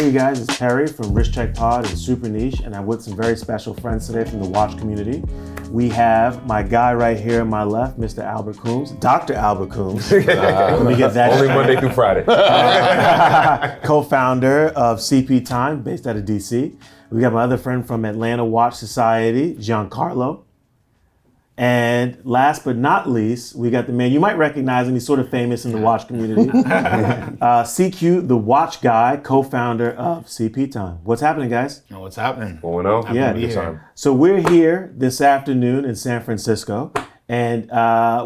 you guys? It's Perry from Wrist Check Pod and Super Niche, and I'm with some very special friends today from the watch community. We have my guy right here on my left, Mr. Albert Coombs, Dr. Albert Coombs. Let me get that Only straight. Monday through Friday. Co-founder of CP Time, based out of DC. We got my other friend from Atlanta Watch Society, Giancarlo. And last but not least, we got the man, you might recognize him, he's sort of famous in the watch community. CQ, the watch guy, co-founder of CP Time. What's happening, guys? What's happening? Going on? Yeah, Good time. So we're here this afternoon in San Francisco, and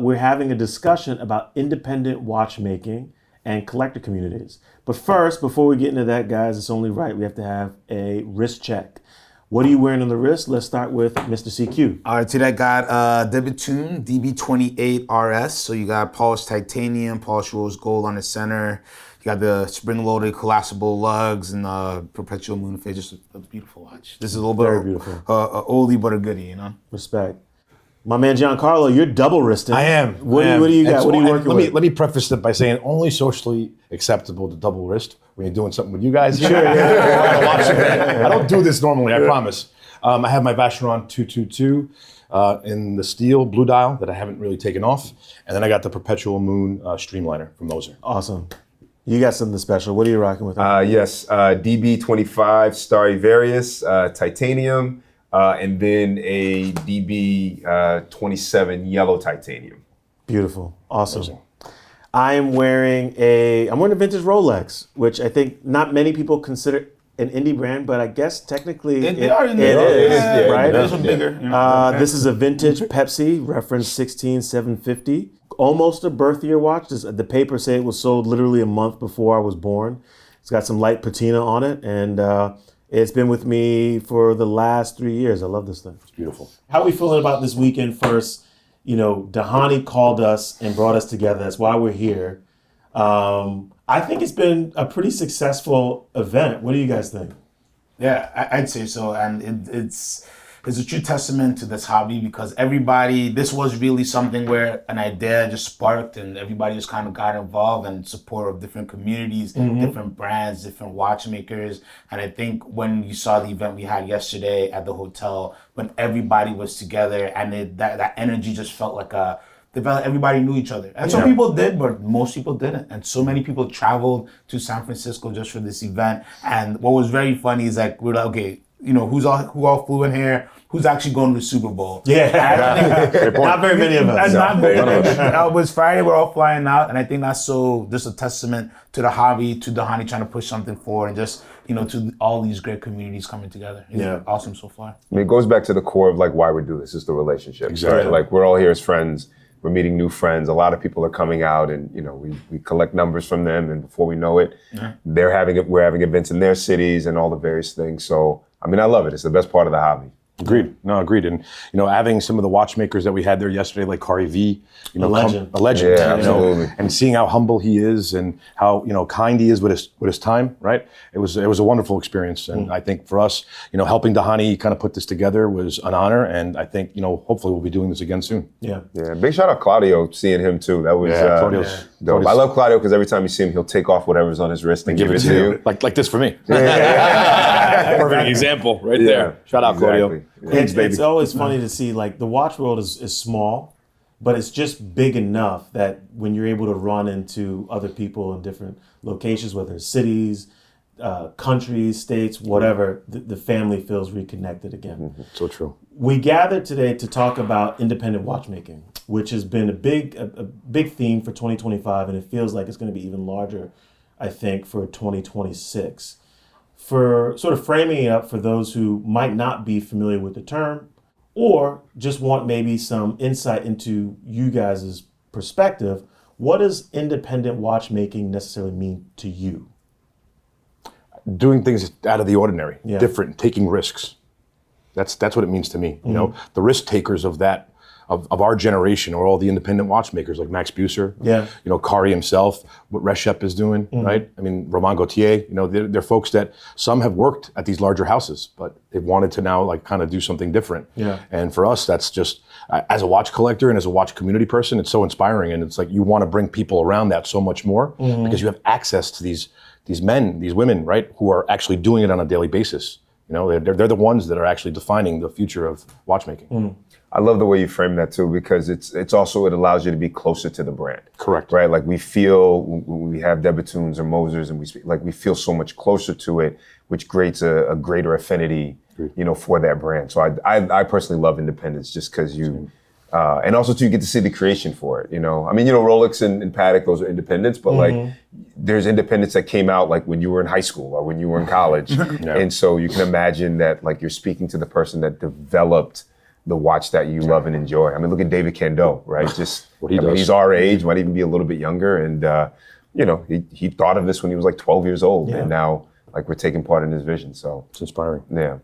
we're having a discussion about independent watchmaking and collector communities. But first, before we get into that, guys, it's only right, we have to have a wrist check. What are you wearing on the wrist? Let's start with Mr. CQ. All right, today I got Debitune DB28 RS. So you got polished titanium, polished rose gold on the center. You got the spring-loaded collapsible lugs and perpetual moon phase. Just a beautiful watch. This is a little bit Very of beautiful. A oldie but a goodie, you know? Respect. My man Giancarlo, you're double wristed. I am. What do you got? What are you working with? Let me preface it by saying only socially acceptable to double wrist when you're doing something with you guys. Sure, I don't do this normally, I promise. I have my Vacheron 222 in the steel blue dial that I haven't really taken off. And then I got the Perpetual Moon Streamliner from Moser. Awesome. You got something special. What are you rocking with? Yes, DB25 Starry Various, titanium, and then a DB27 yellow titanium. Beautiful. Awesome. I'm wearing a vintage Rolex, which I think not many people consider an indie brand, but I guess technically it is, right? There's some bigger. This is a vintage Pepsi, reference 16750. Almost a birth year watch. The paper say it was sold literally a month before I was born. It's got some light patina on it, and it's been with me for the last 3 years. I love this thing. It's beautiful. How are we feeling about this weekend first? You know, Dhani called us and brought us together. That's why we're here. I think it's been a pretty successful event. What do you guys think? Yeah, I'd say so. And it's a true testament to this hobby because this was really something where an idea just sparked and everybody just kind of got involved in support of different communities, different brands, different watchmakers. And I think when you saw the event we had yesterday at the hotel, when everybody was together and that energy just felt like everybody knew each other. And some people did, but most people didn't. And so many people traveled to San Francisco just for this event. And what was very funny is like, we're like, okay, you know, who all flew in here? Who's actually going to the Super Bowl? Yeah, not very many of us. Not very many. It was Friday, we're all flying out. And I think that's just a testament to the hobby, to Dhani trying to push something forward and just, you know, to all these great communities coming together. It's awesome so far. I mean, it goes back to the core of like why we do this, is the relationship. Exactly. Right? Like we're all here as friends. We're meeting new friends. A lot of people are coming out, and you know we collect numbers from them, and before we know it, we're having events in their cities and all the various things. So I mean, I love it. It's the best part of the hobby. Agreed. And you know, having some of the watchmakers that we had there yesterday, like Kari V, you know, a legend. a legend. Yeah, you know, absolutely. and seeing how humble he is and how, you know, kind he is with his time, right? It was a wonderful experience, and I think for us, you know, helping Dhani kind of put this together was an honor, and I think, you know, hopefully we'll be doing this again soon. Yeah. Big shout out Claudio, seeing him too. That was Claudio's dope. I love Claudio because every time you see him, he'll take off whatever's on his wrist and give it to you. Like this for me. Perfect example right there. Shout out Claudio. Queens, baby. It's always funny to see, like, the watch world is small, but it's just big enough that when you're able to run into other people in different locations, whether it's cities, countries, states, whatever, the family feels reconnected again. So true. We gathered today to talk about independent watchmaking, which has been a big theme for 2025, and it feels like it's going to be even larger, I think, for 2026. For sort of framing it up for those who might not be familiar with the term or just want maybe some insight into you guys' perspective, what does independent watchmaking necessarily mean to you? Doing things out of the ordinary, Yeah. different, taking risks. That's what it means to me. You know, the risk takers of that of our generation are all the independent watchmakers like Max Buser, Kari himself, what Reshep is doing, right? I mean, Romain Gauthier, they're folks that some have worked at these larger houses, but they've wanted to now like kind of do something different. Yeah. And for us, that's just, as a watch collector and as a watch community person, it's so inspiring. And it's like you want to bring people around that so much more because you have access to these men, these women, right, who are actually doing it on a daily basis. They're the ones that are actually defining the future of watchmaking. I love the way you frame that too, because it's also, it allows you to be closer to the brand. Correct. Right? Like we feel, when we have Debatoons or Mosers and we speak, like we feel so much closer to it, which creates a greater affinity, for that brand. So I personally love independence just because and also too, you get to see the creation for it, I mean, Rolex and Patek, those are independents, but like there's independents that came out like when you were in high school or when you were in college. And so you can imagine that like you're speaking to the person that developed the watch that you love and enjoy. I mean, look at David Kando, right? Just, he's our age, might even be a little bit younger. And, he thought of this when he was like 12 years old. And now like we're taking part in his vision. So it's inspiring. Yeah.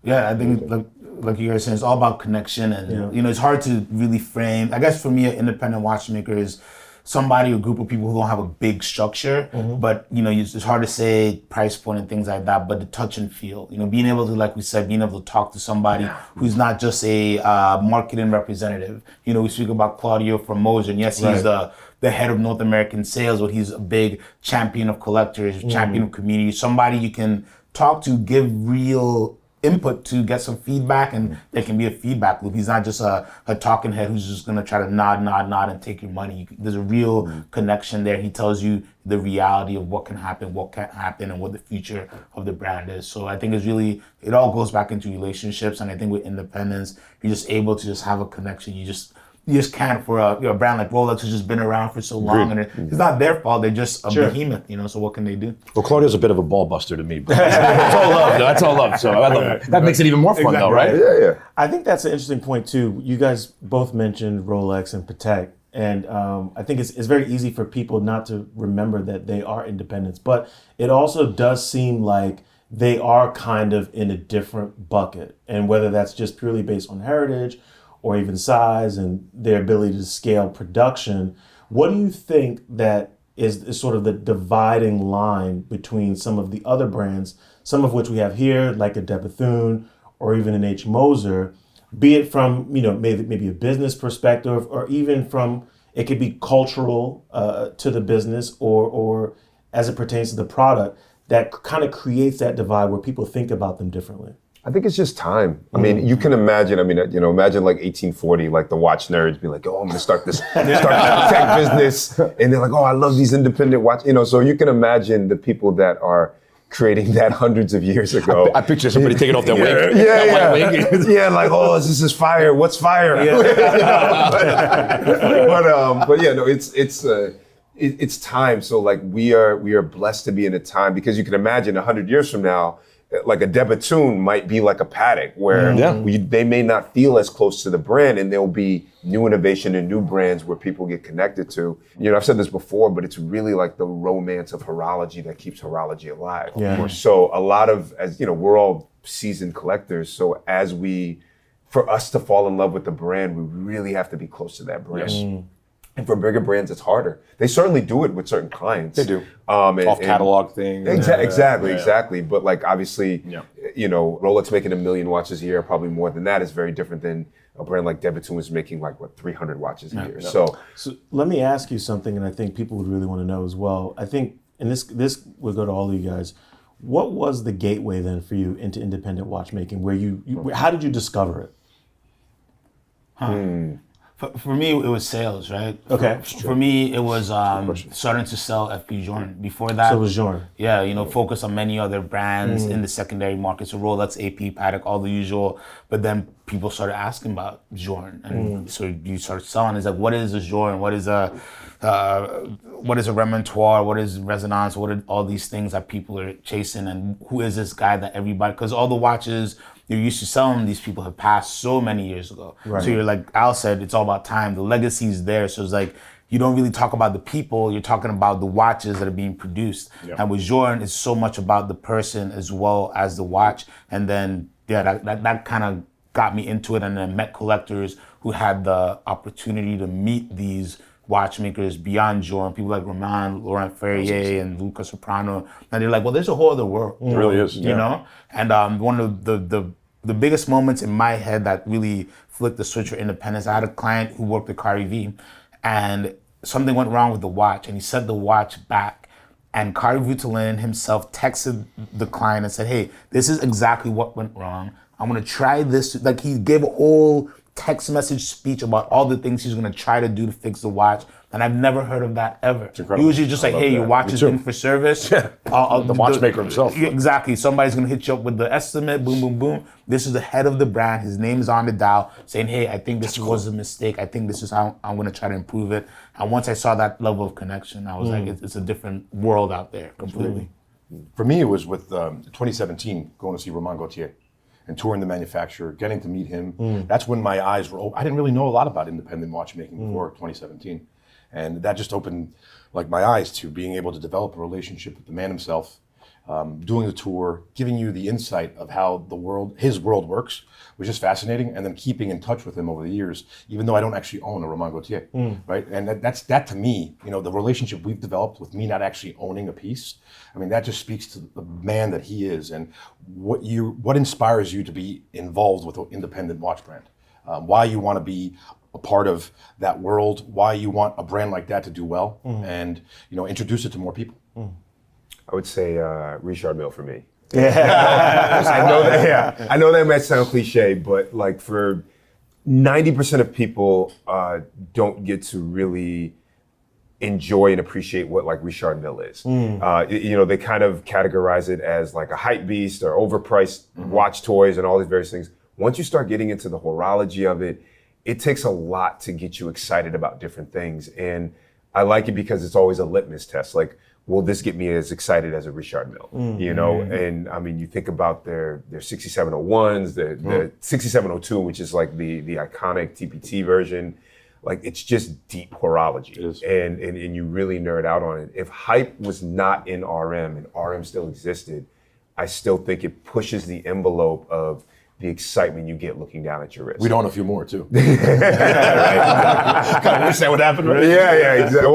Yeah, I think like you guys saying, it's all about connection, and it's hard to really frame. I guess for me, an independent watchmaker is somebody or group of people who don't have a big structure, but it's hard to say price point and things like that. But the touch and feel, being able to, like we said, being able to talk to somebody who's not just a marketing representative. We speak about Claudio from Moser, and yes, he's the head of North American sales, but he's a big champion of collectors, champion of community, somebody you can talk to, give real input to, get some feedback, and there can be a feedback loop. He's not just a talking head who's just gonna try to nod and take your money. There's a real connection there. He tells you the reality of what can happen, what can't happen, and what the future of the brand is. So I think it all goes back into relationships, and I think with independence, you're just able to just have a connection. You just can't for a brand like Rolex who's just been around for so long, and it's not their fault. They're just a behemoth, so what can they do? Well, Claudio's a bit of a ball buster to me, but that's all love. That's all love. So I love it. That makes it even more fun, though, right? Yeah. I think that's an interesting point too. You guys both mentioned Rolex and Patek, and I think it's very easy for people not to remember that they are independents, but it also does seem like they are kind of in a different bucket, and whether that's just purely based on heritage or even size and their ability to scale production. What do you think that is sort of the dividing line between some of the other brands, some of which we have here, like a De Bethune or even an H. Moser, be it from maybe a business perspective, or even from, it could be cultural to the business, or as it pertains to the product, that kind of creates that divide where people think about them differently? I think it's just time. I mean, you can imagine, imagine like 1840, like the watch nerds be like, oh, I'm gonna start this tech business. And they're like, oh, I love these independent watch, so you can imagine the people that are creating that hundreds of years ago. I picture somebody taking off their wig. Yeah, like, oh, this is fire. What's fire? It's time. So like we are blessed to be in a time, because you can imagine 100 years from now, like a De Bethune might be like a Patek, where they may not feel as close to the brand, and there'll be new innovation and new brands where people get connected to. I've said this before, but it's really like the romance of horology that keeps horology alive. Yeah. So a lot of, as we're all seasoned collectors, so for us to fall in love with the brand, we really have to be close to that brand. Yes. And for bigger brands, it's harder. They certainly do it with certain clients. They do. Off catalog thing. Exactly. But like, obviously, Rolex making 1 million watches a year, probably more than that, is very different than a brand like De Bethune is making like 300 watches a year. So let me ask you something, and I think people would really want to know as well. I think, and this will go to all of you guys. What was the gateway then for you into independent watchmaking? How did you discover it? For me, it was sales, right? Okay. For me, it was starting to sell FP Journe. Before that, so it was Journe. Yeah, focus on many other brands in the secondary market. So Rolex, AP, Patek, all the usual. But then people started asking about Journe, and so you start selling. It's like, what is a Journe? What is a remontoire? What is resonance? What are all these things that people are chasing? And who is this guy that everybody? Because all the watches you're used to selling, these people have passed so many years ago. Right. So you're like Al said, it's all about time. The legacy is there. So it's like, you don't really talk about the people, you're talking about the watches that are being produced. Yep. And with Journe, it's so much about the person as well as the watch. And then, that kind of got me into it, and then met collectors who had the opportunity to meet these watchmakers beyond Jordan, people like Romain, Laurent Ferrier, and Luca Soprano, and they're like, well, there's a whole other world. It really is. You know? And one of the biggest moments in my head that really flipped the switch for independence, I had a client who worked at Cardi V, and something went wrong with the watch, and he sent the watch back. And Cardi Vuitolin himself texted the client and said, hey, this is exactly what went wrong. I'm gonna try this. Like, he gave a whole text message speech about all the things he's gonna try to do to fix the watch. And I've never heard of that ever. Usually just like, hey, your watch is in for service. The watchmaker himself. Exactly. Somebody's gonna hit you up with the estimate, boom, boom, boom. This is the head of the brand. His name is on the dial saying, hey, I think this was a mistake. I think this is how I'm gonna try to improve it. And once I saw that level of connection, I was like, it's a different world out there completely. For me, it was with 2017, going to see Romain Gaultier and touring the manufacturer, getting to meet him. That's when my eyes were open. I didn't really know a lot about independent watchmaking before 2017. And that just opened like my eyes to being able to develop a relationship with the man himself, doing the tour, giving you the insight of how his world works, which is fascinating, and then keeping in touch with him over the years, even though I don't actually own a Romain Gaultier, right? And that to me, the relationship we've developed with me not actually owning a piece, I mean, that just speaks to the man that he is and what inspires you to be involved with an independent watch brand, why you want to be a part of that world, why you want a brand like that to do well, and introduce it to more people. I would say Richard Mille for me. I know that might sound cliche, but like for 90% of people don't get to really enjoy and appreciate what like Richard Mille is. They kind of categorize it as like a hype beast or overpriced watch toys and all these various things. Once you start getting into the horology of it, it takes a lot to get you excited about different things. And I like it because it's always a litmus test. Like, will this get me as excited as a Richard Mille? And I mean, you think about their 6701s, the 6702, which is like the iconic TPT version. Like, it's just deep horology. It is. And you really nerd out on it. If hype was not in RM and RM still existed, I still think it pushes the envelope of the excitement you get looking down at your wrist. We'd own a few more too. Right, exactly. Kind of wish that would happen, right? Yeah, exactly.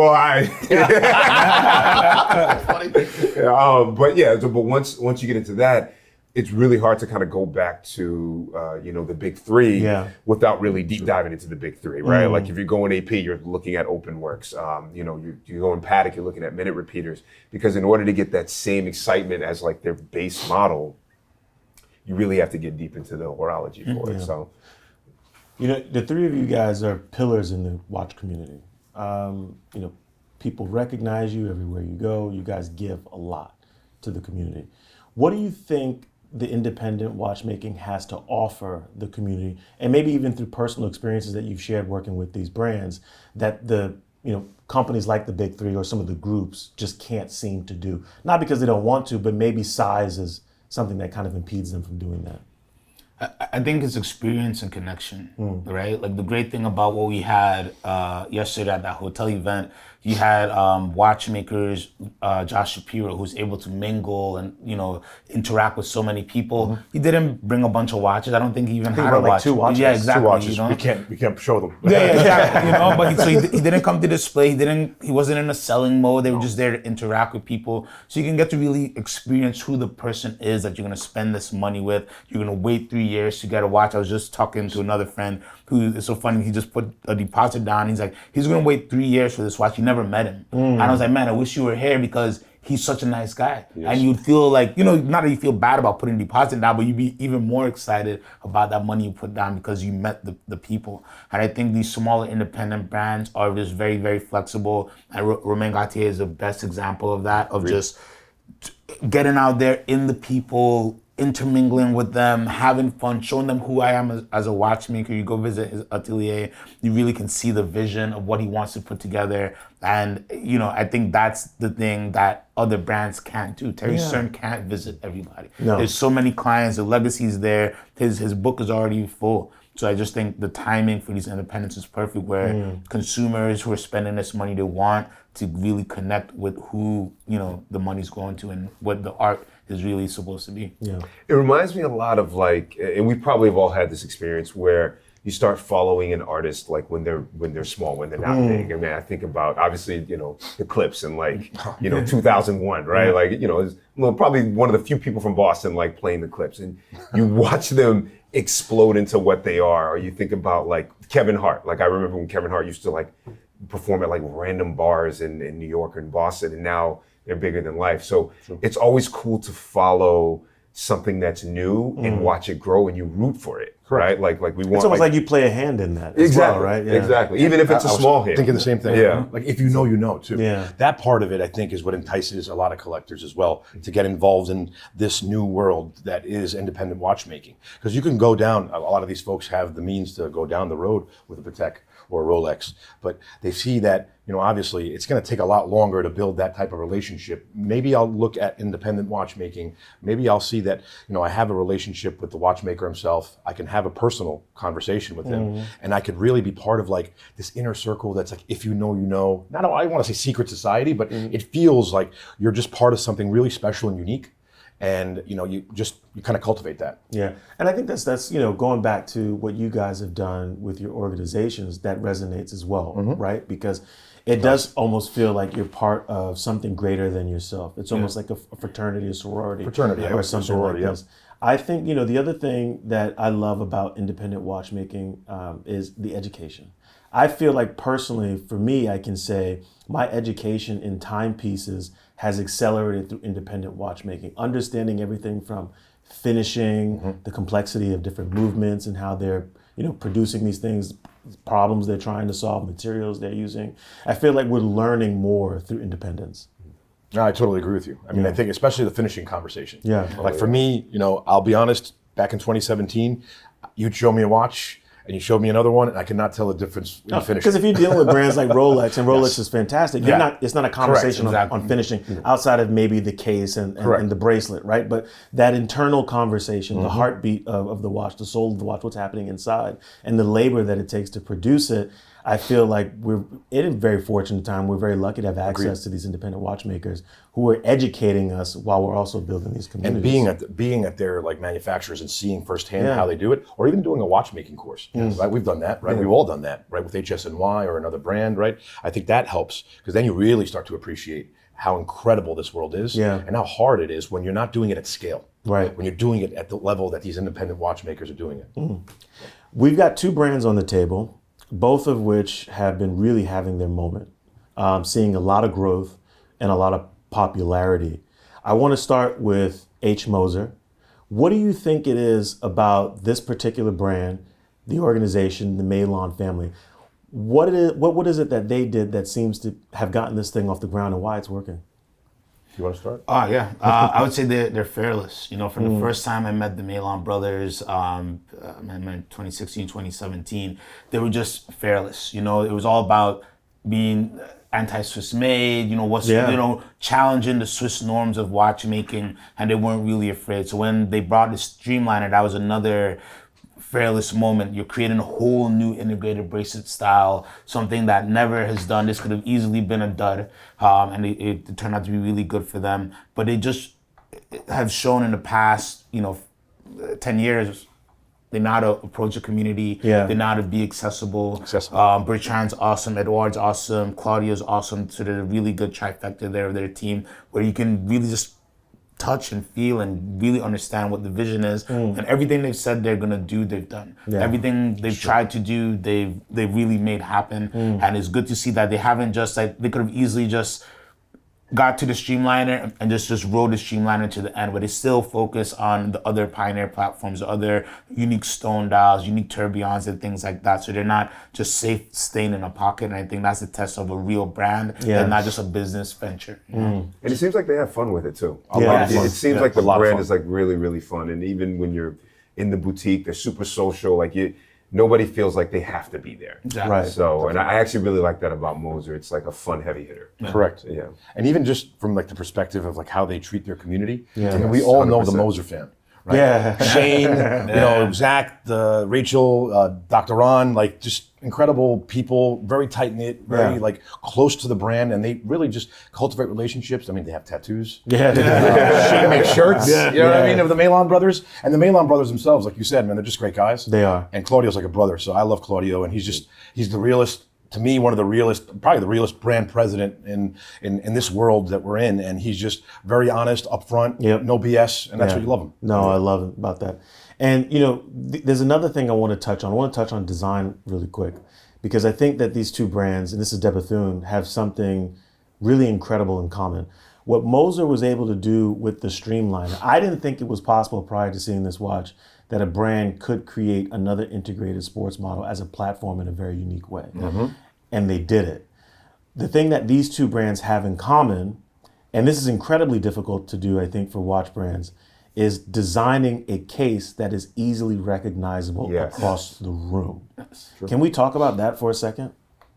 Well, but once you get into that, it's really hard to kind of go back to the big three without really deep diving into the big three, right? Like if you're going AP, you're looking at OpenWorks. You're going Patek, you're looking at minute repeaters, because in order to get that same excitement as like their base model, you really have to get deep into the horology for it. So, the three of you guys are pillars in the watch community. People recognize you everywhere you go. You guys give a lot to the community. What do you think the independent watchmaking has to offer the community, and maybe even through personal experiences that you've shared working with these brands, that the companies like the big three or some of the groups just can't seem to do? Not because they don't want to, but maybe size is something that kind of impedes them from doing that. I think it's experience and connection, right? Like the great thing about what we had yesterday at that hotel event, you had watchmakers, Josh Shapiro, who's able to mingle and interact with so many people. He didn't bring a bunch of watches. I don't think he even had a watch. Like 2 watches. Yeah, exactly. 2 watches. We can't show them. Yeah, exactly. But he didn't come to display. He wasn't in a selling mode. They were just there to interact with people. So you can get to really experience who the person is that you're gonna spend this money with. You're gonna wait 3 years to get a watch. I was just talking to another friend who is so funny. He just put a deposit down. He's like, he's gonna wait 3 years for this watch. He never met him. And I was like, man, I wish you were here because he's such a nice guy. Yes. And you'd feel like, not that you feel bad about putting deposit down, but you'd be even more excited about that money you put down because you met the people. And I think these smaller independent brands are just very, very flexible. And Romain Gaultier is the best example of that, of just getting out there in the people, intermingling with them, having fun, showing them who I am as a watchmaker. You go visit his atelier, you really can see the vision of what he wants to put together. And, I think that's the thing that other brands can't do. Terry Stern can't visit everybody. No. There's so many clients, the legacy's there, his book is already full. So I just think the timing for these independents is perfect, where consumers who are spending this money, they want to really connect with who, the money's going to and what the art is really supposed to be. Yeah. It reminds me a lot of and we probably have all had this experience where you start following an artist like when they're small, when they're not big. I mean, I think about obviously, the Clips in 2001, right? Like, it's probably one of the few people from Boston like playing the Clips, and you watch them explode into what they are. Or you think about like Kevin Hart. Like I remember when Kevin Hart used to like perform at like random bars in New York and Boston, and now they're bigger than life. So it's always cool to follow something that's new and watch it grow, and you root for it, right? Like we want. It's almost like you play a hand in that, as well, right? Yeah. Exactly. Even if it's a small hand. Thinking the same thing. Yeah. Like if you know too. Yeah. That part of it, I think, is what entices a lot of collectors as well to get involved in this new world that is independent watchmaking. Because you can go down. A lot of these folks have the means to go down the road with a Patek or a Rolex, but they see that, obviously it's going to take a lot longer to build that type of relationship. Maybe I'll look at independent watchmaking. Maybe I'll see that, I have a relationship with the watchmaker himself. I can have a personal conversation with him, and I could really be part of like this inner circle that's like, if you know, not, I want to say secret society, but it feels like you're just part of something really special and unique. And you kind of cultivate that. Yeah, and I think that's going back to what you guys have done with your organizations, that resonates as well, right? Because it does almost feel like you're part of something greater than yourself. It's almost like a fraternity, a sorority, or something like this. I think the other thing that I love about independent watchmaking is the education. I feel like personally, for me, I can say my education in timepieces has accelerated through independent watchmaking, understanding everything from finishing, the complexity of different movements and how they're, producing these things, problems they're trying to solve, materials they're using. I feel like we're learning more through independence. No, I totally agree with you. I mean, I think especially the finishing conversation. Yeah. Like for me, I'll be honest, back in 2017, you'd show me a watch and you showed me another one, and I could not tell the difference in finishing. Because if you're dealing with brands like Rolex, and Rolex is fantastic, it's not a conversation on finishing outside of maybe the case and the bracelet, right? But that internal conversation, the heartbeat of the watch, the soul of the watch, what's happening inside, and the labor that it takes to produce it, I feel like we're in a very fortunate time. We're very lucky to have access to these independent watchmakers who are educating us while we're also building these communities. And being at their like manufacturers and seeing firsthand how they do it, or even doing a watchmaking course. Right? We've done that, right? We've all done that, right? With HSNY or another brand, right? I think that helps because then you really start to appreciate how incredible this world is and how hard it is when you're not doing it at scale. Right. When you're doing it at the level that these independent watchmakers are doing it. We've got two brands on the table, both of which have been really having their moment, seeing a lot of growth and a lot of popularity. I want to start with H. Moser. What do you think it is about this particular brand, the organization, the Malon family? What is it that they did that seems to have gotten this thing off the ground, and why it's working? You want to start? I would say they're fearless. From the first time I met the Malon brothers, in 2016, 2017, they were just fearless. It was all about being anti-Swiss made, challenging the Swiss norms of watchmaking, and they weren't really afraid. So when they brought the Streamliner, that was another fearless moment. You're creating a whole new integrated bracelet style, something that never has done. This could have easily been a dud, and it turned out to be really good for them. But they just have shown in the past, 10 years, they know how to approach a community. Yeah. They know how to be accessible. Bertrand's awesome. Edouard's awesome. Claudia's awesome. So they're a really good trifecta there of their team, where you can really just touch and feel and really understand what the vision is, and everything they've said they're gonna do, they've done. Everything they've tried to do, they've really made happen. And it's good to see that they haven't just they could have easily just got to the Streamliner and just rode the Streamliner to the end, but they still focus on the other Pioneer platforms, the other unique stone dials, unique tourbillons and things like that. So they're not just safe staying in a pocket. And I think that's the test of a real brand and not just a business venture. And it seems like they have fun with it too. It seems like the brand is like really, really fun. And even when you're in the boutique, they're super social. Nobody feels like they have to be there. Exactly. Right. So, and I actually really like that about Moser. It's like a fun heavy hitter. Correct. Yeah. And even just from the perspective of how they treat their community. Yeah. I mean, we all know the 100%. Moser fan, right? Yeah. Shane, Zach, Rachel, Dr. Ron, like just incredible people, very tight knit, very like close to the brand, and they really just cultivate relationships. I mean, they have tattoos. Shane makes shirts. You know what I mean? Of the Malon brothers, and the Malon brothers themselves, like you said, man, they're just great guys. They are. And Claudio's like a brother, so I love Claudio, and he's the realest. To me, one of the realest, probably the realest brand president in this world that we're in, and he's just very honest, upfront, no BS, and that's what you love him. No, I love it about that. And there's another thing I want to touch on. I want to touch on design really quick, because I think that these two brands, and this is De Bethune, have something really incredible in common. What Moser was able to do with the Streamliner, I didn't think it was possible prior to seeing this watch that a brand could create another integrated sports model as a platform in a very unique way. And they did it. The thing that these two brands have in common, and this is incredibly difficult to do, I think, for watch brands, is designing a case that is easily recognizable across the room. Can we talk about that for a second?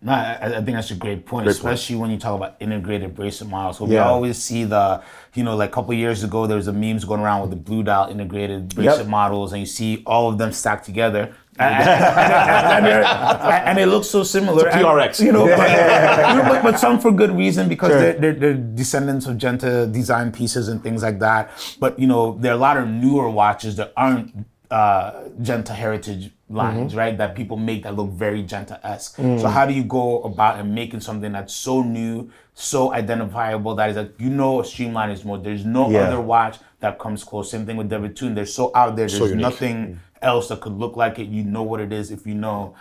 No, I think that's a great point, especially when you talk about integrated bracelet models. So we always see like a couple of years ago, there was a memes going around with the blue dial integrated bracelet models, and you see all of them stacked together. and it looks so similar. It's a PRX. But some for good reason, because they're descendants of Genta design pieces and things like that. But, there are a lot of newer watches that aren't Genta heritage lines, right? That people make that look very Genta-esque. So how do you go about and making something that's so new, so identifiable, that is like, a Streamline is more. There's no other watch that comes close. Same thing with De Bethune. They're so out there. There's nothing else that could look like it. You know what it is. If you know,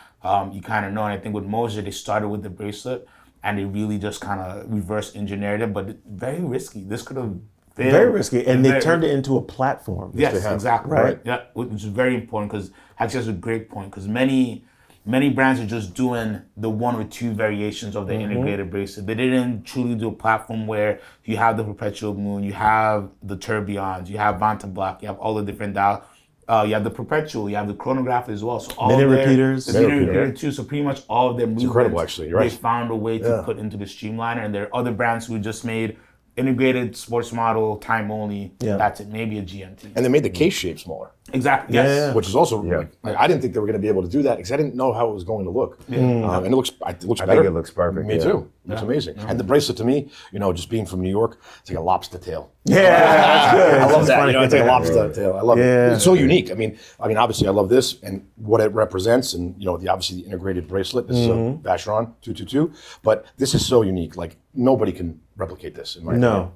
you kind of know. And I think with Moser, they started with the bracelet, and they really just kind of reverse engineered it, but very risky. This could have failed. Very risky, and they turned it into a platform. Yes, exactly. Right. Yeah, which is very important, because actually that's a great point, because many brands are just doing the one or two variations of the integrated bracelet. They didn't truly do a platform where you have the Perpetual Moon, you have the Tourbillons, you have Vanta Black, you have all the different dials. You have the Perpetual, you have the chronograph as well. So all minute their, repeaters. The minute repeater too. So pretty much all of their movements, incredible, actually. You're right. They found a way to put into the Streamliner. And there are other brands who just made integrated sports model, time only. That's it. Maybe a GMT. And they made the case shape smaller. Exactly. Yes. Which is also like I didn't think they were going to be able to do that, because I didn't know how it was going to look. And it looks better. I think it looks perfect. Me too. It looks amazing. And the bracelet, to me, just being from New York, it's like a lobster tail. That's good. I love that. It's like a lobster tail. I love it. It's so unique. I mean, obviously, I love this and what it represents, and obviously the integrated bracelet. This is a Vacheron 222, but this is so unique. Like nobody can replicate this. In my opinion.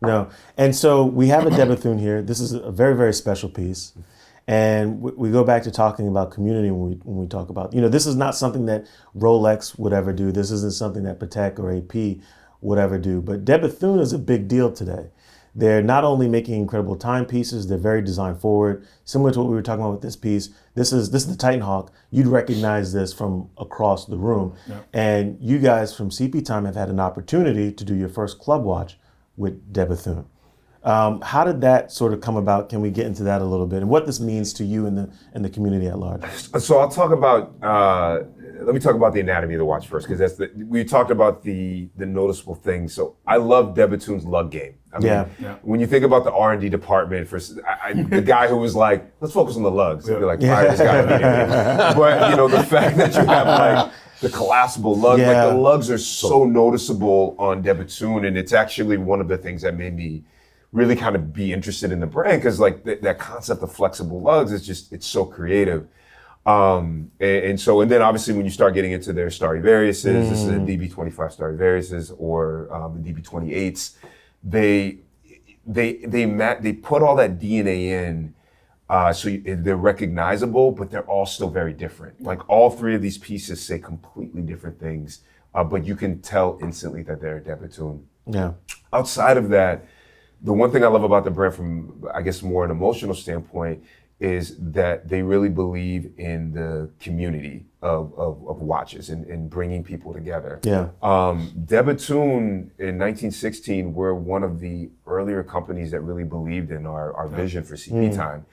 No. And so we have a De Bethune here. This is a very, very special piece. And we go back to talking about community when we talk about, this is not something that Rolex would ever do. This isn't something that Patek or AP would ever do. But De Bethune is a big deal today. They're not only making incredible timepieces, they're very design forward. Similar to what we were talking about with this piece, this is the Titan Hawk. You'd recognize this from across the room. And you guys from CP Time have had an opportunity to do your first club watch with De Bethune. How did that sort of come about? Can we get into that a little bit, and what this means to you and the community at large? So I'll talk about. Let me talk about the anatomy of the watch first, because we talked about the noticeable things. So I love De Bethune's lug game. I mean, when you think about the R&D department, the guy who was like, let's focus on the lugs. They're like, fire this guy immediately. But the fact that you have like the collapsible lug, like the lugs are so noticeable on De Bethune, and it's actually one of the things that made me really kind of be interested in the brand, because like that concept of flexible lugs is it's so creative. And then obviously when you start getting into their Stradivariuses, this is a DB25 Stradivariuses or the DB28s, they put all that DNA in, so they're recognizable, but they're all still very different. Like all three of these pieces say completely different things, but you can tell instantly that they're De Bethune. Yeah. Outside of that, the one thing I love about the brand from, I guess, more an emotional standpoint is that they really believe in the community of watches and bringing people together. Yeah. De Bethune in 1916 were one of the earlier companies that really believed in our vision for CP Time.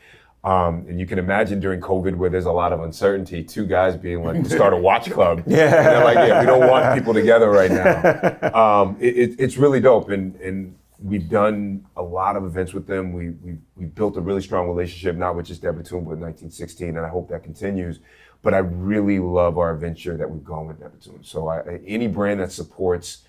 And you can imagine during COVID, where there's a lot of uncertainty, two guys being like, let's start a watch club. And they're like, we don't want people together right now. It's really dope. And we've done a lot of events with them. We built a really strong relationship, not with just Debatoon, but 1916, and I hope that continues. But I really love our adventure that we've gone with Debatoon. So any brand that supports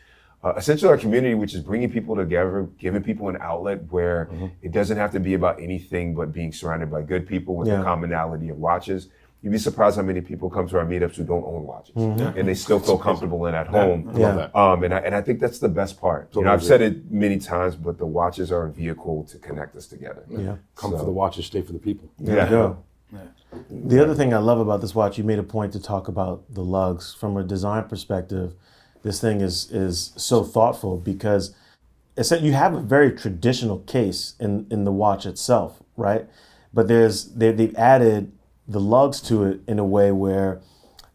essentially our community, which is bringing people together, giving people an outlet where it doesn't have to be about anything but being surrounded by good people with the commonality of watches. You'd be surprised how many people come to our meetups who don't own watches, and they still feel comfortable in at home. And I think that's the best part. You know, I've said it many times, but the watches are a vehicle to connect us together. Come for the watches, stay for the people. There you go. The other thing I love about this watch, you made a point to talk about the lugs. From a design perspective, this thing is so thoughtful because you have a very traditional case in the watch itself, right? But they've added the lugs to it in a way where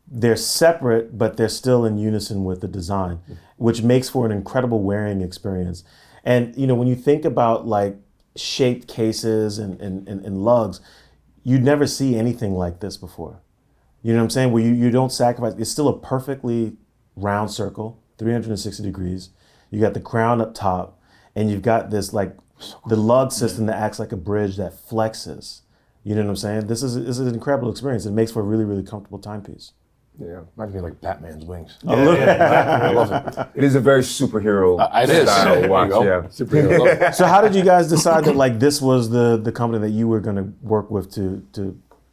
they're separate, but they're still in unison with the design, which makes for an incredible wearing experience. And you know, when you think about like shaped cases and lugs, you'd never see anything like this before. You know what I'm saying? Where you don't sacrifice. It's still a perfectly round circle, 360 degrees. You got the crown up top, and you've got this like the lug system that acts like a bridge that flexes. You know what I'm saying? This is an incredible experience. It makes for a really, really comfortable timepiece. Yeah, reminds me of like Batman's wings. I love it. It is a very superhero style watch. Yeah. Superhero. So how did you guys decide that like this was the company that you were going to work with to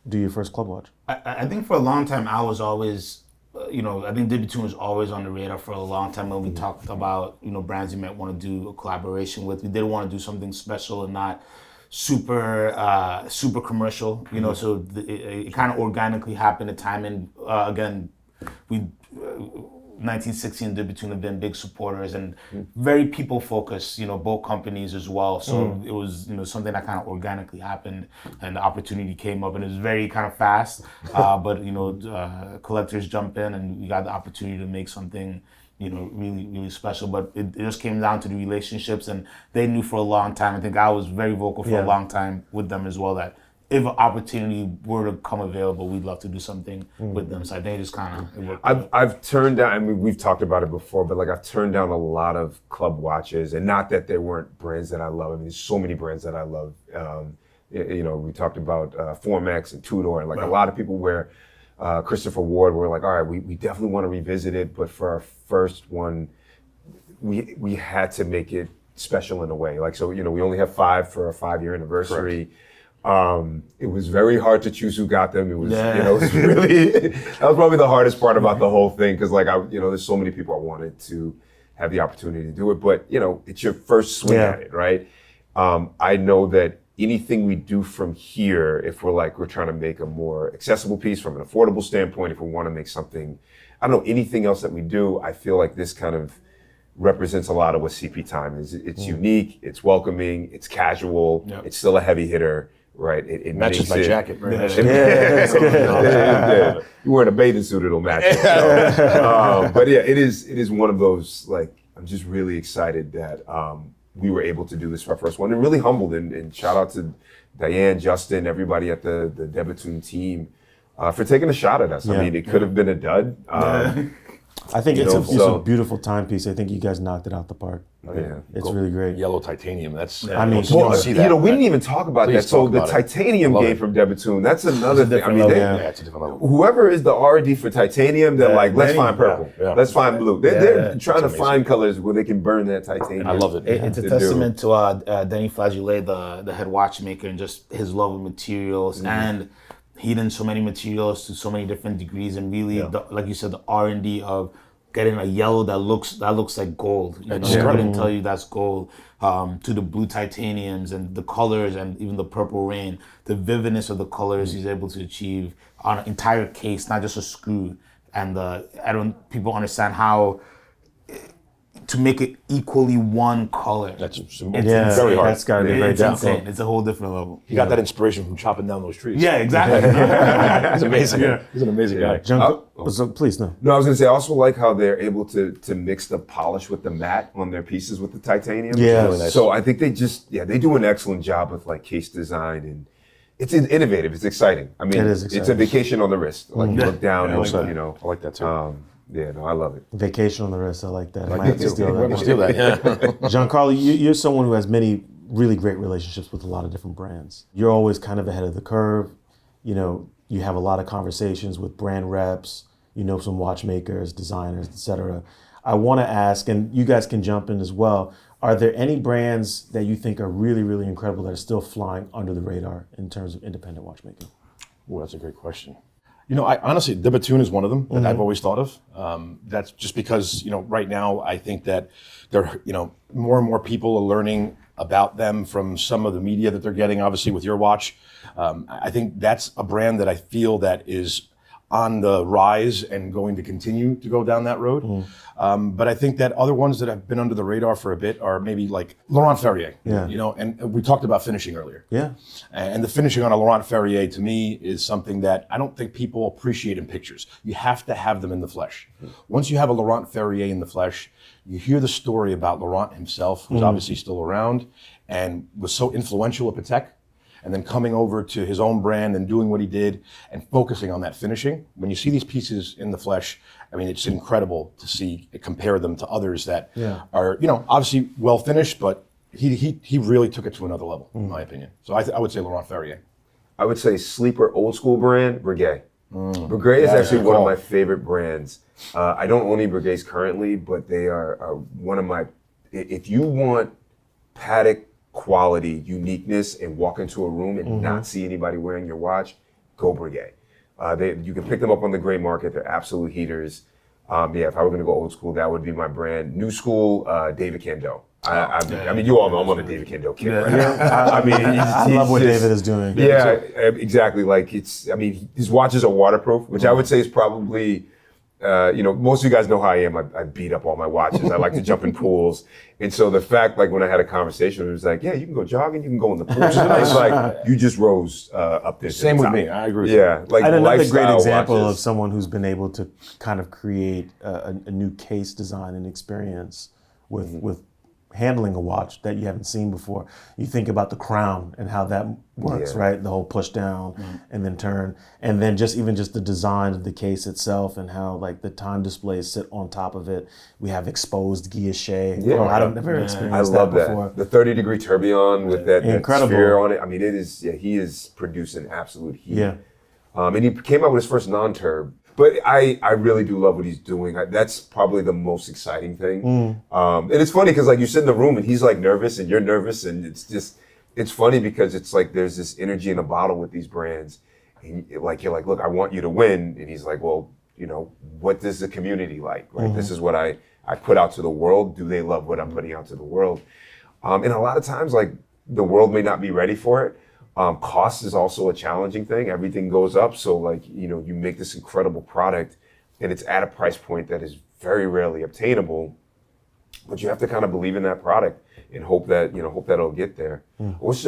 do your first club watch? I think for a long time I was always, I think Debatoon was always on the radar for a long time when we talked about, brands you might want to do a collaboration with. We did want to do something special and not super commercial, so it kind of organically happened at time. And again, we 1916 and Debatoon have been big supporters and very people focused, both companies as well. So it was, something that kind of organically happened and the opportunity came up and it was very kind of fast. But collectors jump in and we got the opportunity to make something really, really special. But it just came down to the relationships, and they knew for a long time. I think I was very vocal for a long time with them as well, that if an opportunity were to come available, we'd love to do something with them. So I think it just kind of I've turned down, I mean, we've talked about it before, but like I've turned down a lot of club watches, and not that there weren't brands that I love. I mean, there's so many brands that I love. We talked about Formex and Tudor, and like a lot of people wear Christopher Ward, we're like, all right, we definitely want to revisit it, but for our first one, we had to make it special in a way. Like, so, we only have 5 for our 5-year anniversary. It was very hard to choose who got them. It was, it was really, that was probably the hardest part about the whole thing. Cause like, there's so many people I wanted to have the opportunity to do it, but it's your first swing at it, right? I know that anything we do from here, if we're trying to make a more accessible piece from an affordable standpoint, if we want to make something, I don't know, anything else that we do, I feel like this kind of represents a lot of what CP Time is. It's unique, it's welcoming, it's casual, it's still a heavy hitter, right? It matches my jacket. Right? Yeah. You're wearing a bathing suit, it'll match it. So, but yeah, it is one of those, like, I'm just really excited that we were able to do this for our first one, and really humbled, and shout out to Diane, Justin, everybody at the Debatoon team for taking a shot at us. I mean, it could have been a dud. I think it's a beautiful timepiece. I think you guys knocked it out the park. Yeah, it's really great. Yellow titanium. That's. I mean, see that. We didn't even talk about that. So the titanium game from Debatoon, that's another thing. I mean, it's a different level. Whoever is the R&D for titanium, they're like, let's find purple, let's find blue. They're trying to find colors where they can burn that titanium. I love it. It's a testament to Denny Flageolet, the head watchmaker, and just his love of materials and. He did so many materials to so many different degrees, and really, like you said, the R&D of getting a yellow that looks like gold. I couldn't tell you that's gold. To the blue titaniums and the colors, and even the purple rain, the vividness of the colors he's able to achieve on an entire case, not just a screw. And people understand how to make it equally one color. That's very hard. That's got to be very insane. difficult. It's a whole different level. He got that inspiration from chopping down those trees. Yeah, exactly. He's amazing. He's an amazing guy. So please, no. No, I was going to say, I also like how they're able to mix the polish with the matte on their pieces with the titanium. Yeah. Really nice. So I think they do an excellent job with like case design, and it's innovative. It's exciting. I mean, It is it's exciting. a vacation on the wrist. Like you look down, and I like that too. Yeah, no, I love it. Vacation on the wrist. I like that. I Like might have to that steal too. We're that. gonna steal that. Yeah. Giancarlo, you're someone who has many really great relationships with a lot of different brands. You're always kind of ahead of the curve. You know, you have a lot of conversations with brand reps. You know, some watchmakers, designers, etc. I want to ask, and you guys can jump in as well. Are there any brands that you think are really, really incredible that are still flying under the radar in terms of independent watchmaking? Well, that's a great question. You know, I honestly, De Bethune is one of them that I've always thought of. That's just because, you know, right now I think that there, you know, more and more people are learning about them from some of the media that they're getting, obviously with your watch. I think that's a brand that I feel that is on the rise and going to continue to go down that road. But I think that other ones that have been under the radar for a bit are maybe like Laurent Ferrier. Yeah. You know, and we talked about finishing earlier. Yeah. And the finishing on a Laurent Ferrier to me is something that I don't think people appreciate in pictures. You have to have them in the flesh. Once you have a Laurent Ferrier in the flesh, you hear the story about Laurent himself, who's obviously still around and was so influential at Patek, and then coming over to his own brand and doing what he did and focusing on that finishing. When you see these pieces in the flesh, I mean, it's incredible to see, compare them to others that are, you know, obviously well finished, but he really took it to another level, in my opinion. So I would say Laurent Ferrier. I would say sleeper old school brand, Breguet. Breguet is actually one of my favorite brands. I don't own any Breguets currently, but they are one of my, if you want Patek quality, uniqueness, and walk into a room and not see anybody wearing your watch, go Breguet. You can pick them up on the gray market. They're absolute heaters. Yeah, if I were going to go old school, that would be my brand. New school, David Cando. I mean, you all know I'm on a David Cando kick right now. I mean, I love what David is doing. Yeah, exactly. Like I mean, his watches are waterproof, which I would say is probably, you know, most of you guys know how I am. I beat up all my watches. I like to jump in pools. And so the fact, like when I had a conversation, it was like, yeah, you can go jogging, you can go in the pool. It's like, you just rose up there. Same with me. I agree with Yeah. Like And another great lifestyle example watches. of someone who's been able to kind of create a new case design and experience with handling a watch that you haven't seen before. You think about the crown and how that works, right? The whole push down and then turn, and then just the design of the case itself and how like the time displays sit on top of it. We have exposed guilloche. Yeah. I've never experienced I love that before. The 30-degree tourbillon with that Incredible. sphere on it. I mean, it is. Yeah, he is producing absolute heat. Yeah. And he came out with his first non-turb. But I really do love what he's doing. That's probably the most exciting thing. And it's funny because like you sit in the room and he's like nervous and you're nervous, and it's funny because it's like there's this energy in a bottle with these brands. And you're like, look, I want you to win. And he's like, well, you know, what does the community like? Like this is what I put out to the world. Do they love what I'm putting out to the world? And a lot of times like the world may not be ready for it. Cost is also a challenging thing. Everything goes up. So like, you know, you make this incredible product and it's at a price point that is very rarely obtainable, but you have to kind of believe in that product and hope that it'll get there. What is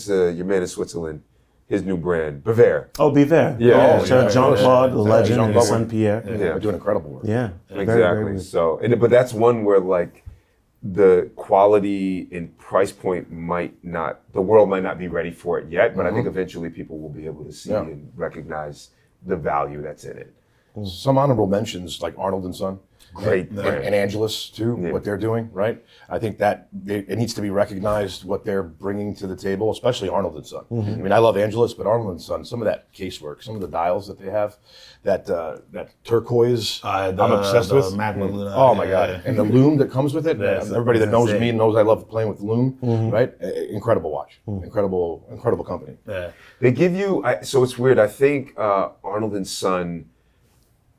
your man in Switzerland? His new brand, Bever. Oh, Biver. Jean-Claude, the legend, and his son Pierre. Yeah, they're doing incredible work. Yeah. Exactly. Very, very good. So, but that's one where like the quality and price point the world might not be ready for it yet, but I think eventually people will be able to see and recognize the value that's in it. Some honorable mentions like Arnold & Son. Great And brand. Angelus too, what they're doing, right? I think that it needs to be recognized what they're bringing to the table, especially Arnold & Son. I mean, I love Angelus, but Arnold & Son, some of that casework, some of the dials that they have, that turquoise, I'm obsessed with. Oh my God. And the loom that comes with it, everybody that knows me knows I love playing with the loom, right? Incredible watch, incredible company. Yeah. They give you, so it's weird, I think Arnold & Son,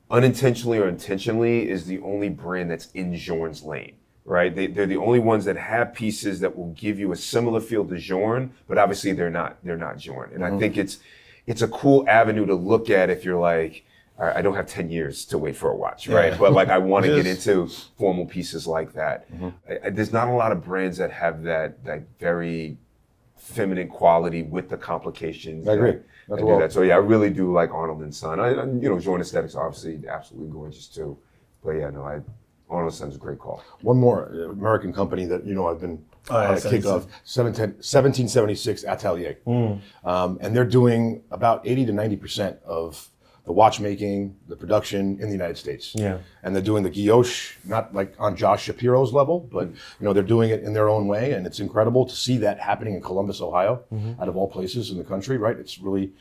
unintentionally or intentionally, is the only brand that's in Journe's lane, right? They're the only ones that have pieces that will give you a similar feel to Journe, but obviously they're not Journe. And I think it's a cool avenue to look at if you're like, all right, I don't have 10 years to wait for a watch, right? But like I want to get into formal pieces like that. There's not a lot of brands that have that very feminine quality with the complications. I agree. That do that. So yeah, I really do like Arnold & Son. Journe aesthetics are obviously absolutely gorgeous too. But yeah, no, Arnold & Son's a great call. One more American company that I've been on a kick of, 1776 Atelier. And they're doing about 80 to 90% of the watchmaking, the production in the United States. Yeah. And they're doing the guilloche, not like on Josh Shapiro's level, but they're doing it in their own way, and it's incredible to see that happening in Columbus, Ohio, out of all places in the country, right? It's really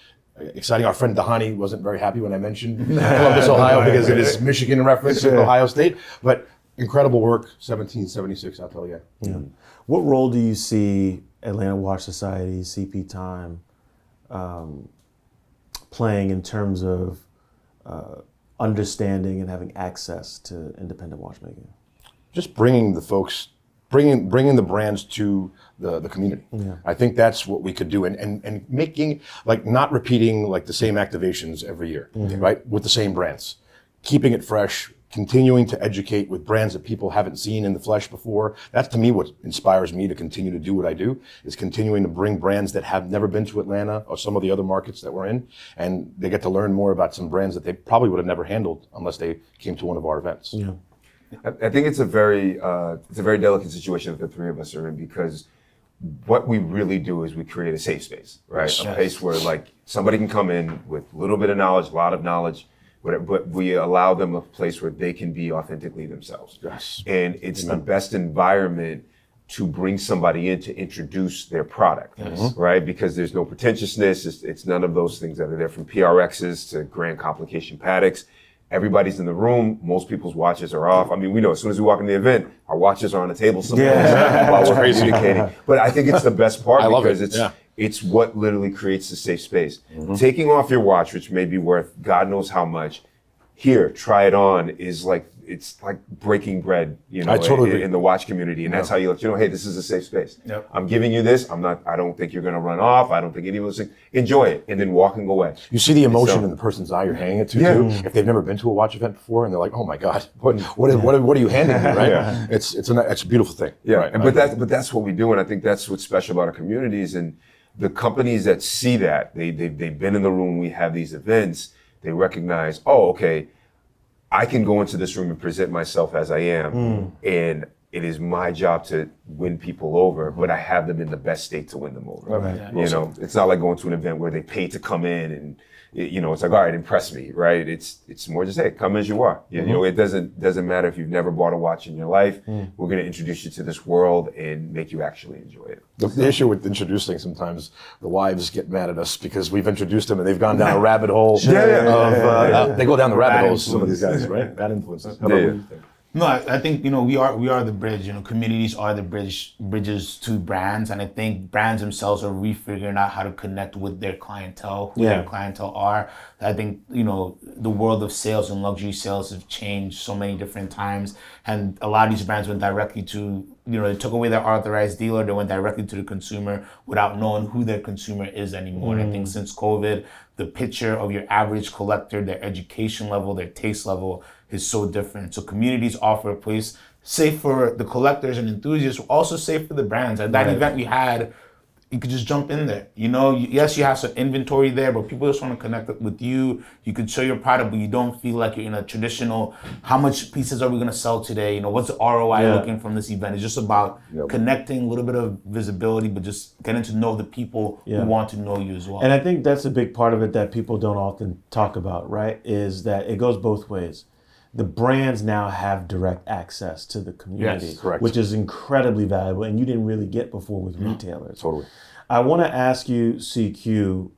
exciting. Our friend Dahani wasn't very happy when I mentioned Columbus, Ohio, because it is Michigan reference in Ohio State, but incredible work, 1776 Atelier. Yeah. What role do you see Atlanta Watch Society, CP Time, playing in terms of understanding and having access to independent watchmaking? Just bringing the folks, bringing the brands to the community. Yeah. I think that's what we could do, and making, like, not repeating like the same activations every year, right? With the same brands, keeping it fresh, continuing to educate with brands that people haven't seen in the flesh before. That's, to me, what inspires me to continue to do what I do, is continuing to bring brands that have never been to Atlanta or some of the other markets that we're in, and they get to learn more about some brands that they probably would have never handled unless they came to one of our events. Yeah. I think it's a very delicate situation that the three of us are in, because what we really do is we create a safe space, right? Yes. A place where, like, somebody can come in with a little bit of knowledge, a lot of knowledge, but we allow them a place where they can be authentically themselves. Yes. And it's the best environment to bring somebody in to introduce their product, right? Because there's no pretentiousness. It's none of those things that are there, from PRXs to grand complication paddocks. Everybody's in the room. Most people's watches are off. I mean, we know as soon as we walk in the event, our watches are on the table somewhere while we're communicating. But I think it's the best part, because it's what literally creates the safe space. Taking off your watch, which may be worth God knows how much, here, try it on, is like, it's like breaking bread, I totally agree. in the watch community. And that's how you let you know, hey, this is a safe space. Yep. I'm giving you this. I don't think you're going to run off. I don't think any of those things. Enjoy it, and then walk and go away. You see the emotion in the person's eye you're handing it to, too. If they've never been to a watch event before, and they're like, "Oh my God, what are you handing me?" Right? It's a beautiful thing. Yeah, Right? but that's what we do, and I think that's what's special about our communities. And the companies that see that, they've been in the room. We have these events. They recognize, oh, okay, I can go into this room and present myself as I am, and it is my job to win people over, but I have them in the best state to win them over. Right. Yeah. It's not like going to an event where they pay to come in and, it's like, all right, impress me, right? It's more just, hey, come as you are. It doesn't matter if you've never bought a watch in your life. We're going to introduce you to this world and make you actually enjoy it. The issue with introducing, sometimes the wives get mad at us because we've introduced them and they've gone down a rabbit hole. They go down the rabbit holes, some of these guys, right? Bad influences. How about you? No, I think we are the bridge. Communities are the bridges to brands, and I think brands themselves are refiguring out how to connect with their clientele, who their clientele are. I think the world of sales and luxury sales have changed so many different times, and a lot of these brands went directly to they took away their authorized dealer. They went directly to the consumer without knowing who their consumer is anymore. And I think since COVID, the picture of your average collector, their education level, their taste level is so different. So communities offer a place safe for the collectors and enthusiasts, also safe for the brands. At that event we had, you could just jump in there. Yes, you have some inventory there, but people just want to connect with you. You could show your product, but you don't feel like you're in a traditional, how much pieces are we going to sell today? What's the ROI looking from this event? It's just about connecting, a little bit of visibility, but just getting to know the people who want to know you as well. And I think that's a big part of it that people don't often talk about, right? Is that it goes both ways. The brands now have direct access to the community, correct. which is incredibly valuable, and you didn't really get before with retailers. Totally. I want to ask you, CQ,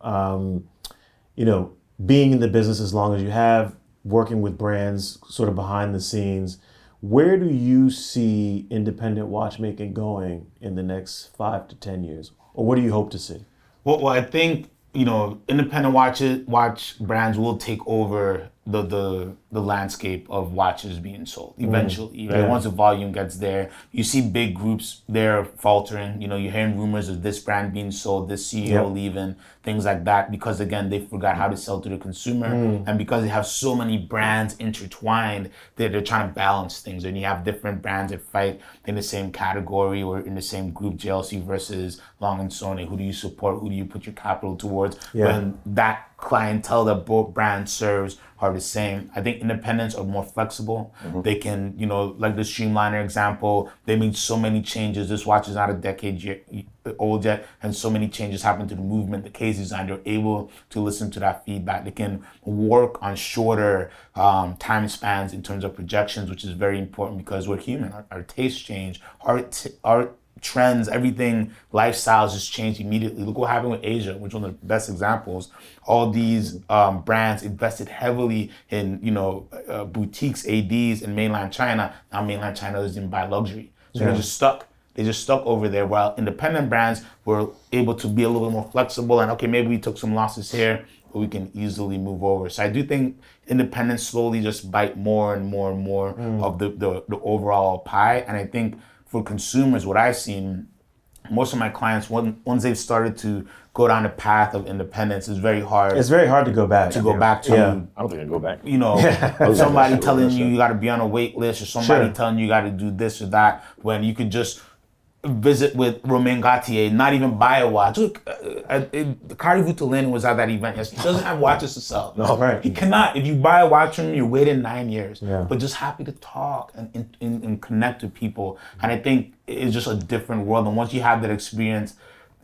being in the business as long as you have, working with brands sort of behind the scenes, where do you see independent watchmaking going in the next 5 to 10 years? Or what do you hope to see? Well, I think, independent watch brands will take over the landscape of watches being sold eventually, right? Once the volume gets there, you see big groups there faltering. You're hearing rumors of this brand being sold, this CEO leaving, things like that, because again, they forgot how to sell to the consumer. And because they have so many brands intertwined, they're trying to balance things. And you have different brands that fight in the same category or in the same group, JLC versus Long and Sony. Who do you support? Who do you put your capital towards? When that clientele that both brands serves are the same. I think think independents are more flexible. They can, like the Streamliner example, they made so many changes. This watch is not a decade old yet, and so many changes happened to the movement, the case design. They're able to listen to that feedback. They can work on shorter time spans in terms of projections, which is very important because we're human. Our tastes change. Our trends, everything, lifestyles just change immediately. Look what happened with Asia, which is one of the best examples. All these brands invested heavily in, boutiques, ADs in mainland China. Now mainland China doesn't buy luxury. So they're just stuck. They just stuck over there, while independent brands were able to be a little bit more flexible and, okay, maybe we took some losses here, but we can easily move over. So I do think independents slowly just bite more and more and more of the overall pie. And I think for consumers, what I've seen, most of my clients, once they've started to go down the path of independence, it's very hard. It's very hard to go back. To go back to, I don't think I can go back. Somebody telling you got to be on a wait list, or somebody telling you got to do this or that, when you could just visit with Romain Gaultier, not even buy a watch. Look, Kari Vutulin was at that event yesterday. He doesn't have watches to sell. No, right. He cannot. If you buy a watch from him, you're waiting 9 years. Yeah. But just happy to talk and connect with people. And I think it's just a different world. And once you have that experience,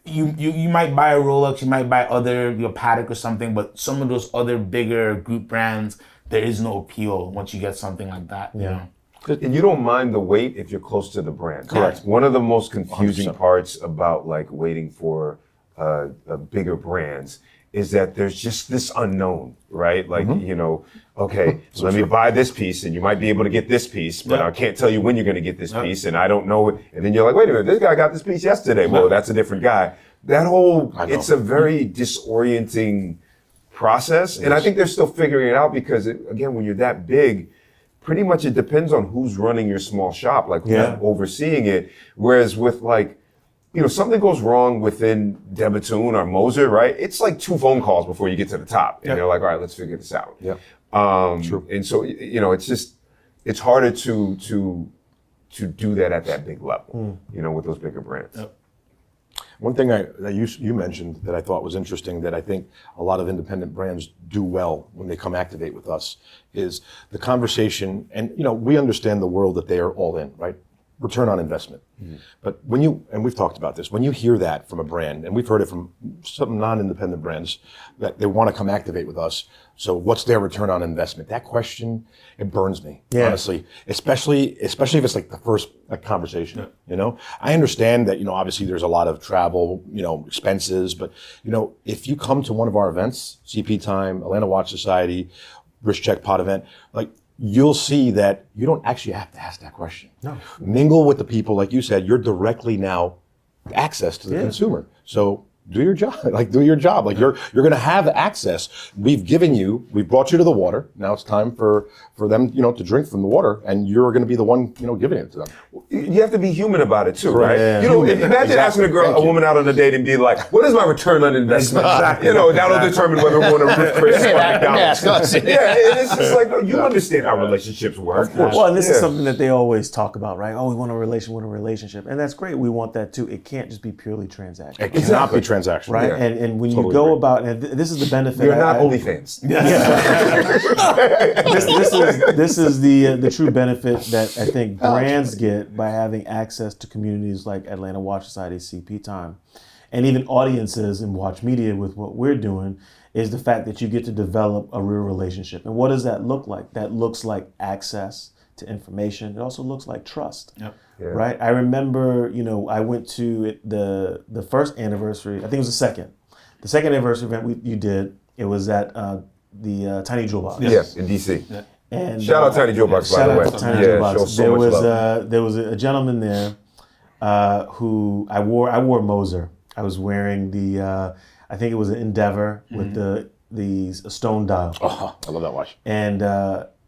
you might buy a Rolex, you might buy your Patek or something, but some of those other bigger group brands, there is no appeal once you get something like that. Yeah. And you don't mind the wait if you're close to the brand. Correct. One of the most confusing 100%. parts about like waiting for bigger brands is that there's just this unknown, right? Like, okay, so let me buy this piece and you might be able to get this piece, but I can't tell you when you're going to get this piece and I don't know it. And then you're like, wait a minute, this guy got this piece yesterday. Well, that's a different guy. It's a very disorienting process. And I think they're still figuring it out because, again, when you're that big, pretty much it depends on who's running your small shop, like who's overseeing it. Whereas with like, something goes wrong within Debatoon or Moser, right? It's like 2 phone calls before you get to the top. And they're like, all right, let's figure this out. Yeah. True. And so, it's harder to do that at that big level, with those bigger brands. Yep. One thing that you mentioned that I thought was interesting, that I think a lot of independent brands do well when they come activate with us, is the conversation. And we understand the world that they are all in, right? Return on investment. But and we've talked about this, when you hear that from a brand, and we've heard it from some non-independent brands, that they want to come activate with us, so what's their return on investment? That question, it burns me, honestly, especially if it's like the first conversation. I understand that, obviously there's a lot of travel, expenses, but if you come to one of our events, CP Time, Atlanta Watch Society, Wrist Check Pod event, like, you'll see that you don't actually have to ask that question. No. Mingle with the people, like you said, you're directly now access to the consumer. So do your job. Like you're going to have access. We've brought you to the water. Now it's time for them, to drink from the water, and you're going to be the one, giving it to them. You have to be human about it too, right? Yeah. Imagine asking a woman out on a date and be like, what is my return on investment? That'll determine whether we want to rip Chris or McDonald's. It's just like, no, you understand how relationships work. Of course. Well, and this is something that they always talk about, right? Oh, we want a relationship. And that's great. We want that too. It can't just be purely transactional. It cannot be transactional. Right? Yeah. And when you go about, and this is the benefit. You're not OnlyFans. This is the true benefit that I think brands get by having access to communities like Atlanta Watch Society, CP Time, and even audiences in watch media with what we're doing, is the fact that you get to develop a real relationship. And what does that look like? That looks like access to information. It also looks like trust. Yep. Yeah. Right? I remember, I went to the first anniversary, I think it was the second anniversary event you did. It was at the Tiny Jewel Box. Yes, in DC. Yeah. And shout out Tiny Jewel Box, by the way. Tiny Jewel Box. There was a gentleman there who I wore Moser. I was wearing the I think it was an Endeavor with the stone dial. Oh, I love that watch. And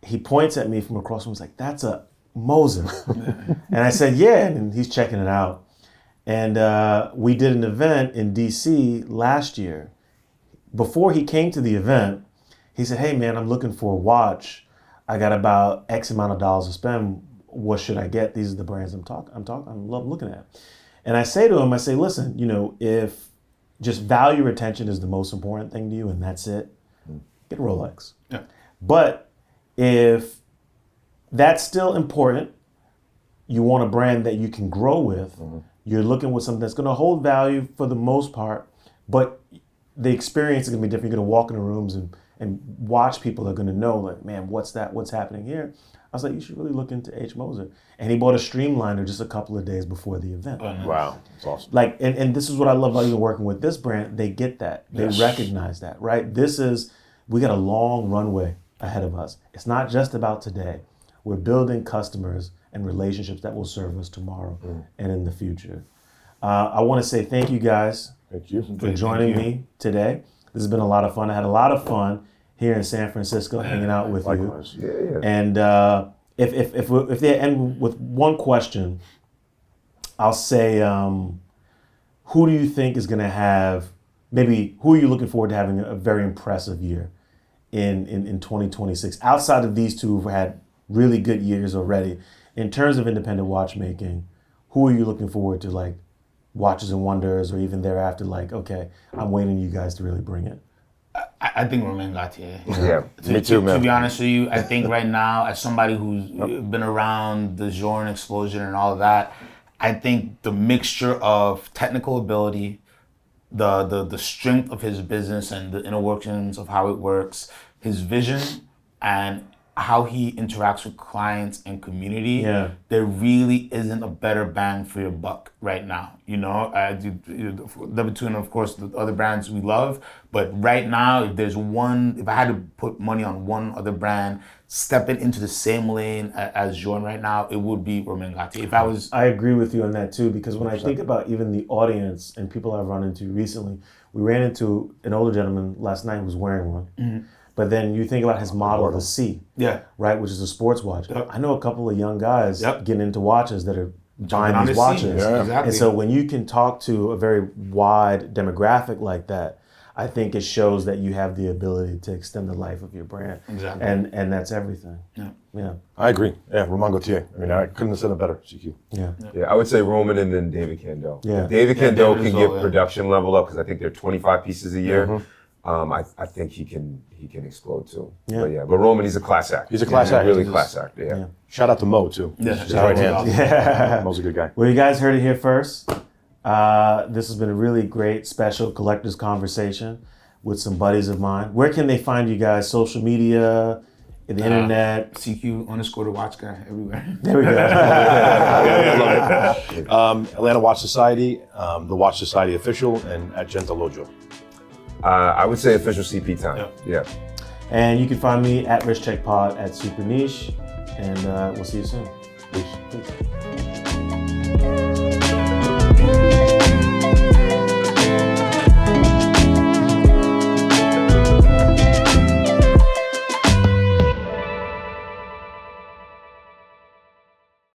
he points at me from across the room. He's like, "That's a Moser." And I said, "Yeah," and he's checking it out. And we did an event in DC last year. Before he came to the event, he said, "Hey man, I'm looking for a watch. I got about X amount of dollars to spend. What should I get? These are the brands I'm looking at." And I say to him, "Listen, if just value retention is the most important thing to you and that's it, get a Rolex." Yeah. But If that's still important, you want a brand that you can grow with. You're looking with something that's going to hold value for the most part, but the experience is going to be different. You're going to walk in the rooms and watch people are going to know, like, man, what's that? What's happening here? I was like, you should really look into H. Moser. And he bought a Streamliner just a couple of days before the event. Wow, that's awesome. Like, and this is what I love about even working with this brand. They get that. They recognize that, right? We got a long runway ahead of us. It's not just about today. We're building customers and relationships that will serve us tomorrow and in the future. I want to say thank you guys Thank you for joining me today. This has been a lot of fun. I had a lot of fun here in San Francisco hanging out with Likewise. you. And if they end with one question, I'll say, who do you think is going to have, maybe who are you looking forward to having a very impressive year in 2026? Outside of these two who've had really good years already, in terms of independent watchmaking, who are you looking forward to, like Watches and Wonders, or even thereafter, like, okay, I'm waiting you guys to really bring it? I think Romain Gauthier. Yeah, me too, man. To be honest with you, I think right now, as somebody who's been around the genre explosion and all of that, I think the mixture of technical ability, the strength of his business and the inner workings of how it works, his vision, and how he interacts with clients and community, there really isn't a better bang for your buck right now. You know, between, of course, the other brands we love, but right now, if I had to put money on one other brand stepping into the same lane as Jordan right now, it would be Romain Gauthier. I agree with you on that too, because when I think about even the audience and people I've run into recently, we ran into an older gentleman last night who was wearing one. But then you think about his model, the C, right, which is a sports watch. I know a couple of young guys getting into watches that are buying these watches. And so when you can talk to a very wide demographic like that, I think it shows that you have the ability to extend the life of your brand. Exactly. And that's everything. Yeah. I agree. Yeah, Romain Gauthier. I mean, I couldn't have said it better, CQ. Yeah, I would say Roman and then David Candel. Yeah. David Candel David can as well, get production level up because I think they're 25 pieces a year. I think he can explode too. But Roman, he's a class act. He's a class act. Really class act. Yeah. Shout out to Mo too. His right hand. Mo's a good guy. Well, you guys heard it here first. This has been a really great special collector's conversation with some buddies of mine. Where can they find you guys? Social media, the internet? CQ_ the watch guy everywhere. There we go. I love it. Atlanta Watch Society, the Watch Society official, and at Gentle Lojo. I would say official CP time. Yeah. And you can find me at Rich Check Pod at Super Niche. And we'll see you soon. Peace. Peace.